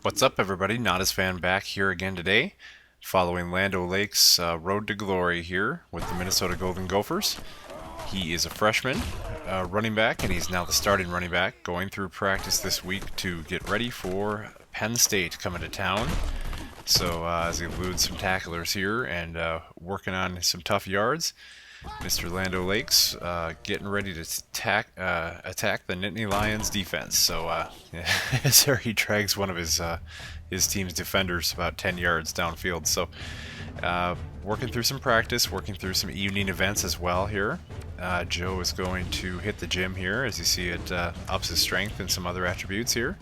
What's up, everybody? Nadasfan back here again today, following Lando Lake's road to glory here with the Minnesota Golden Gophers. He is a freshman running back, and he's now the starting running back, going through practice this week to get ready for Penn State coming to town. So as he eludes some tacklers here and working on some tough yards, Mr. Lando Lakes getting ready to attack the Nittany Lions defense. So there he drags one of his team's defenders about 10 yards downfield. So working through some practice, working through some evening events as well here. Joe is going to hit the gym here. As you see, it ups his strength and some other attributes here.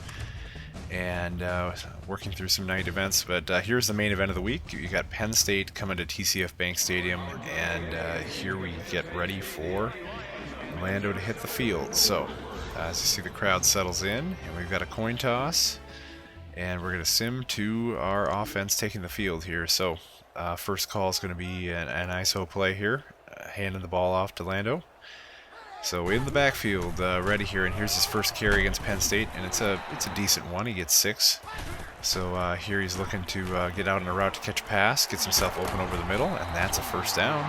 And working through some night events, but here's the main event of the week. You got Penn State coming to TCF Bank Stadium, and here we get ready for Lando to hit the field. So as you see, the crowd settles in, and we've got a coin toss, and we're going to sim to our offense taking the field here. So first call is going to be an ISO play here, handing the ball off to Lando. So in the backfield, ready here, and here's his first carry against Penn State, and it's a decent one. He gets 6. So here he's looking to get out on a route to catch a pass, gets himself open over the middle, and that's a first down.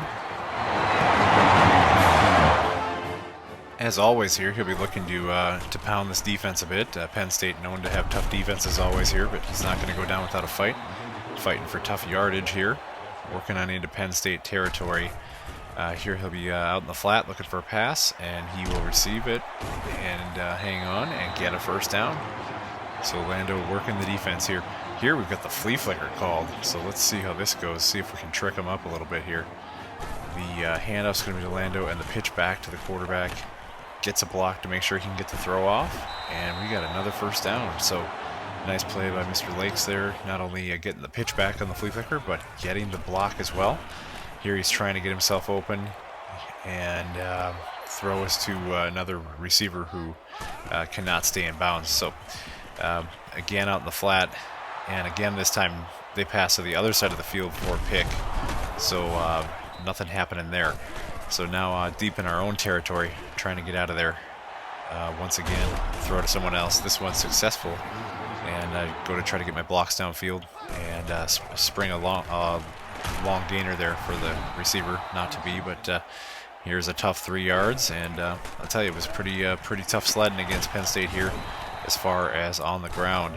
As always here, he'll be looking to pound this defense a bit. Penn State known to have tough defenses always here, but he's not going to go down without a fight. Fighting for tough yardage here, working on into Penn State territory. Here he'll be out in the flat looking for a pass, and he will receive it and hang on and get a first down. So Lando working the defense here. Here we've got the flea flicker called, so let's see how this goes, see if we can trick him up a little bit here. The handoff's going to be to Lando, and the pitch back to the quarterback. Gets a block to make sure he can get the throw off, and we got another first down. So nice play by Mr. Lakes there, not only getting the pitch back on the flea flicker, but getting the block as well. Here he's trying to get himself open and throw us to another receiver who cannot stay in bounds. So again out in the flat, and again this time they pass to the other side of the field for a pick. So nothing happening there. So now deep in our own territory, trying to get out of there. Once again, throw to someone else. This one's successful, and I go to try to get my blocks downfield and spring a long gainer there for the receiver, not to be, but here's a tough 3 yards, and I'll tell you, it was pretty tough sledding against Penn State here as far as on the ground.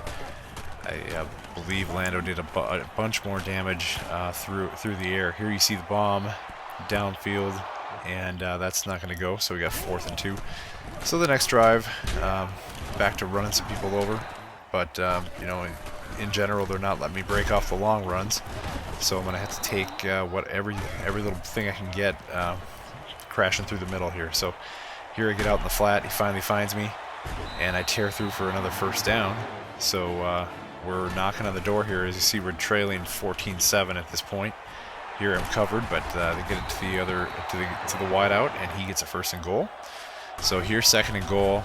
I believe Lando did a bunch more damage through the air. Here you see the bomb downfield, and that's not going to go, so we got 4th and 2. So the next drive, back to running some people over, but you know, in general, they're not letting me break off the long runs. So I'm going to have to take every little thing I can get crashing through the middle here. So here I get out in the flat. He finally finds me, and I tear through for another first down. So we're knocking on the door here. As you see, we're trailing 14-7 at this point. Here I'm covered, but they get it to the wide out, and he gets a 1st and goal. So here's 2nd and goal.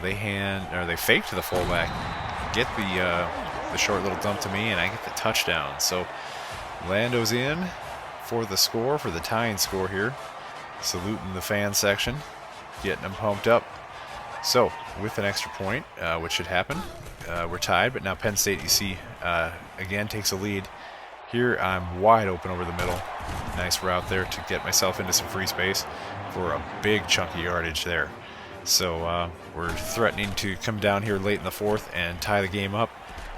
They fake to the fullback, get the short little dump to me, and I get the touchdown. So Lando's in for the score, for the tying score here. Saluting the fan section, getting them pumped up. So with an extra point, which should happen, we're tied, but now Penn State, you see, again takes a lead. Here I'm wide open over the middle. Nice route there to get myself into some free space for a big chunky yardage there. So we're threatening to come down here late in the 4th and tie the game up.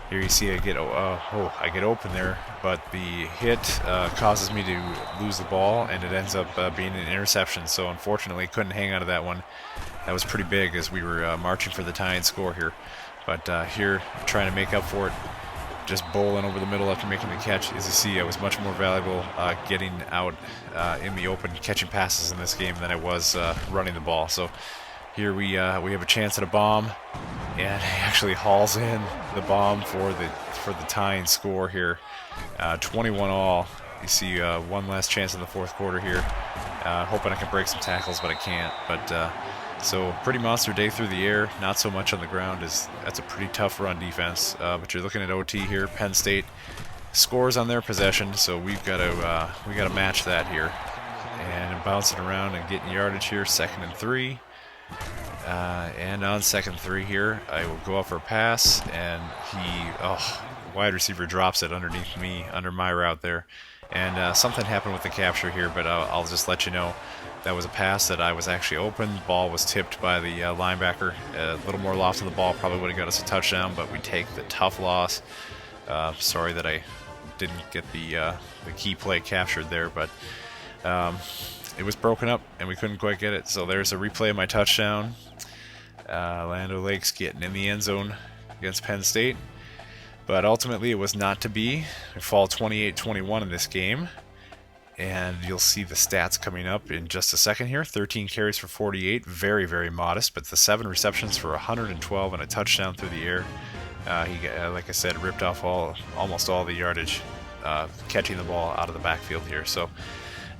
Here you see I get open there, but the hit causes me to lose the ball, and it ends up being an interception. So unfortunately, couldn't hang on to that one. That was pretty big as we were marching for the tying score here. But here, trying to make up for it, just bowling over the middle after making the catch. As you see, I was much more valuable getting out in the open, catching passes in this game than I was running the ball. So here we have a chance at a bomb, and he actually hauls in the bomb for the tying score here. 21 all. You see one last chance in the 4th quarter here. Hoping I can break some tackles, but I can't. But so pretty monster day through the air. Not so much on the ground. That's a pretty tough run defense. But you're looking at OT here. Penn State scores on their possession, so we got to match that here. And bouncing around and getting yardage here. 2nd and 3. And on second three here, I will go up for a pass, and wide receiver drops it underneath me, under my route there. And something happened with the capture here, but I'll just let you know. That was a pass that I was actually open. Ball was tipped by the linebacker. A little more loft on the ball probably would have got us a touchdown, but we take the tough loss. Sorry that I didn't get the key play captured there, but it was broken up and we couldn't quite get it. So there's a replay of my touchdown. Lando Lakes getting in the end zone against Penn State. But ultimately it was not to be. We fall 28-21 in this game. And you'll see the stats coming up in just a second here. 13 carries for 48, very, very modest. But the 7 receptions for 112 and a touchdown through the air. He, like I said, ripped off almost all the yardage, catching the ball out of the backfield here. So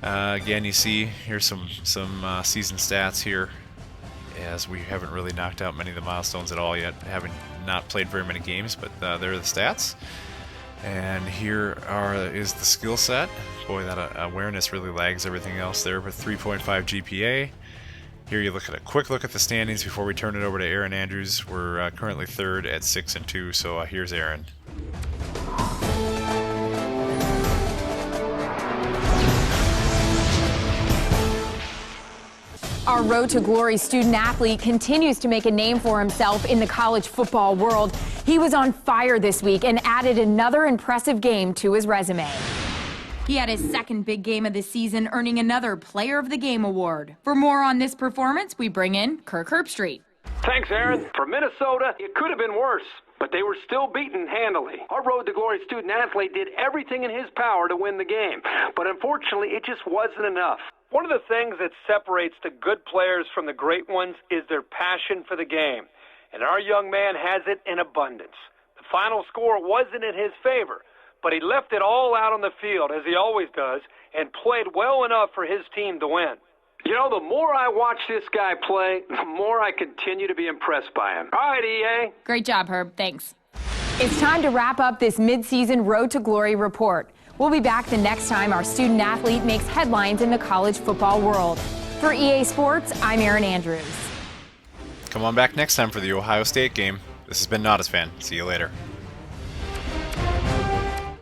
again, you see here's some season stats here, as we haven't really knocked out many of the milestones at all yet, having not played very many games. But there are the stats. And here is the skill set. Boy, that awareness really lags everything else there, with 3.5 GPA. Here you look at a quick look at the standings before we turn it over to Aaron Andrews. We're currently third at 6-2, so here's Aaron. Our Road to Glory student athlete continues to make a name for himself in the college football world. He was on fire this week and added another impressive game to his resume. He had his second big game of the season, earning another Player of the Game award. For more on this performance, we bring in Kirk Herbstreit. Thanks, Aaron. For Minnesota, it could have been worse, but they were still beaten handily. Our Road to Glory student athlete did everything in his power to win the game, but unfortunately, it just wasn't enough. One of the things that separates the good players from the great ones is their passion for the game, and our young man has it in abundance. The final score wasn't in his favor, but he left it all out on the field, as he always does, and played well enough for his team to win. You know, the more I watch this guy play, the more I continue to be impressed by him. All right, EA. Great job, Herb. Thanks. It's time to wrap up this mid-season Road to Glory report. We'll be back the next time our student athlete makes headlines in the college football world. For EA Sports, I'm Aaron Andrews. Come on back next time for the Ohio State game. This has been Nadasfan. See you later.